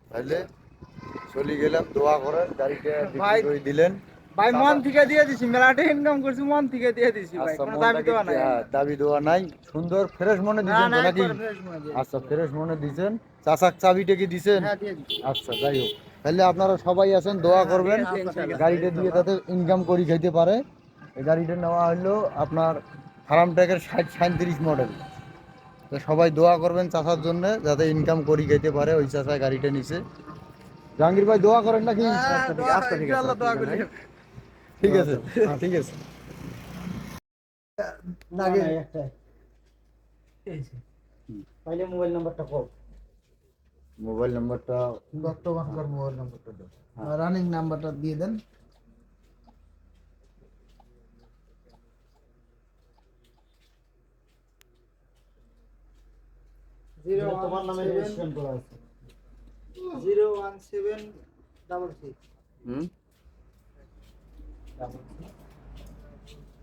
তাহলে চলে গেলাম, দোয়া করেন গাড়িটা ভাই বিক্রি করে দিলেন। ভাই মন থেকে দিয়ে দিছি, মেলাটা ইনকাম করছি, মন থেকে দিয়ে দিছি ভাই, আচ্ছা, কোনো মন দাবি থেকে দেওয়া নাই আমার। দাবি দেওয়া নাই, সুন্দর ফ্রেশ মনে না দিছেন না তো নাকি? একবার ফ্রেশ মনে দিয়ে আচ্ছা, দিছি। ফ্রেশ মনে দিছেন। চাচাক চাবিটা কি দিছেন? হ্যাঁ দিয়ে দিছি। আচ্ছা, যাই হোক, তাহলে আপনারা সবাই আছেন, দোয়া করবেন ঠিক আছে, ঠিক আছে। গাড়িটা দিয়ে যাতে ইনকাম করি খাইতে পারে। এই গাড়িটা নেওয়া হলো আপনার ফার্ম ট্র্যাকের 37 মডেল। তো সবাই দোয়া করবেন চাচার জন্য যাতে ইনকাম করি খাইতে পারে, ওই চাচা গাড়িটা নিছে। জাহাঙ্গীর ভাই দোয়া করেন নাকি? হ্যাঁ, দোয়া ইনশাআল্লাহ দোয়া করি। ঠিক আছে, ঠিক আছে। লাগে তাইলে মোবাইল নাম্বারটা কও। মোবাইল নাম্বারটা বর্তমানকার মোবাইল নাম্বারটা দাও, রানিং নাম্বারটা দিয়ে দেন। তোমার নামে রেজিস্ট্রেশন করা আছে 01766 হুম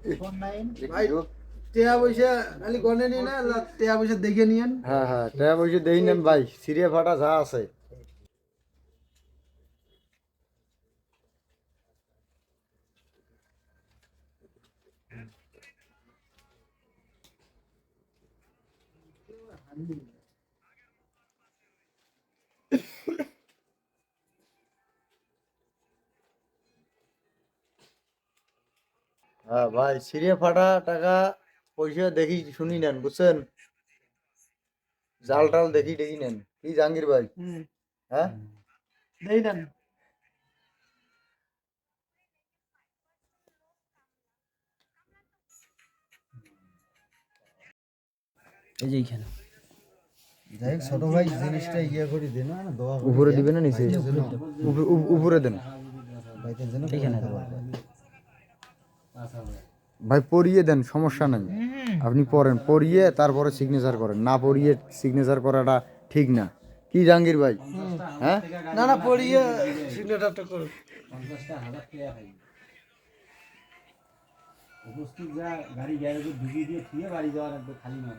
49 ভাই টেয়া পয়সা খালি গনে নি না, টেয়া পয়সা দেখে নিয়েন। হ্যাঁ হ্যাঁ, টাকা পয়সা দেই নেন ভাই, সিরিয়া ফাটা যা আছে। হ্যাঁ ভাই, সিরিয়া ফাটা টাকা পয়সা দেখি শুনি নেন, বুঝছেন? জাল টাল দেখি দেখি নেন, কি জাহাঙ্গীর ভাই? হ্যাঁ, দেই দেন। এই যে এখানে যাই হোক, ছোট ভাই জিনিসটা ইয়ে করে দেন, না দোয়া উপরে দিবেন না নিচে? উপরে দেন এখানে ভাই, পড়িয়ে দেন, সমস্যা নাই। আপনি পড়েন, পড়িয়ে তারপরে সিগনেচার করেন, না পড়িয়ে সিগনেচার করাটা ঠিক না, কি জাহাঙ্গীর ভাই? হ্যাঁ, না না পড়িয়ে সিগনেচারটা করুন। উপস্থিত যা গাড়ি গ্যারেজে ঢুকিয়ে দিয়ে থুয়ে বাড়ি যাওয়ার একদম খালি নয়,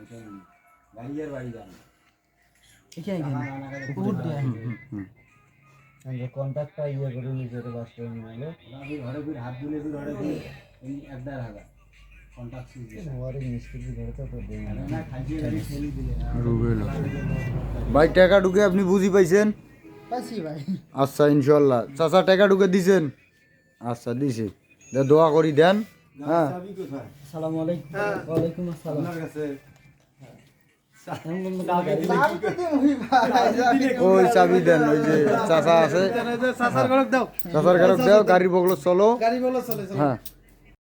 গাড়ি আর বাড়ি যাবে না। এখানে উপর দিয়ে কন্ট্যাক্টটা ইয়ে করে নিজের বাস করে নিয়ে এলো। আপনি ঘরে ফির হাত দিলে ফির ঘরে ফির 1,500 কন্ট্যাক্ট সুইচ দিয়ে মিস্ত্রি ঘরে তো দেয় না, খাইয়ে গাড়ি ঠেলি দিলে ভাই, টাকা ঢুকে আপনি বুঝি পাইছেন? পাইছি ভাই। আচ্ছা, ইনশাল্লাহ। চাচা টাকা ঢুকে দিছেন? আচ্ছা, দিছি। দোয়া করি দেন। হ্যাঁ, চাবি কোথায়? আসসালামু আলাইকুম। ওয়ালাইকুম আসসালাম। আপনার কাছে ওই চাবি দেন, ওই যে চাচা আছে, চাচার ঘরক দাও, চাচার ঘরে দাও, গাড়ির বগলো চলো। গাড়ি বলো চলে চলো। হ্যাঁ,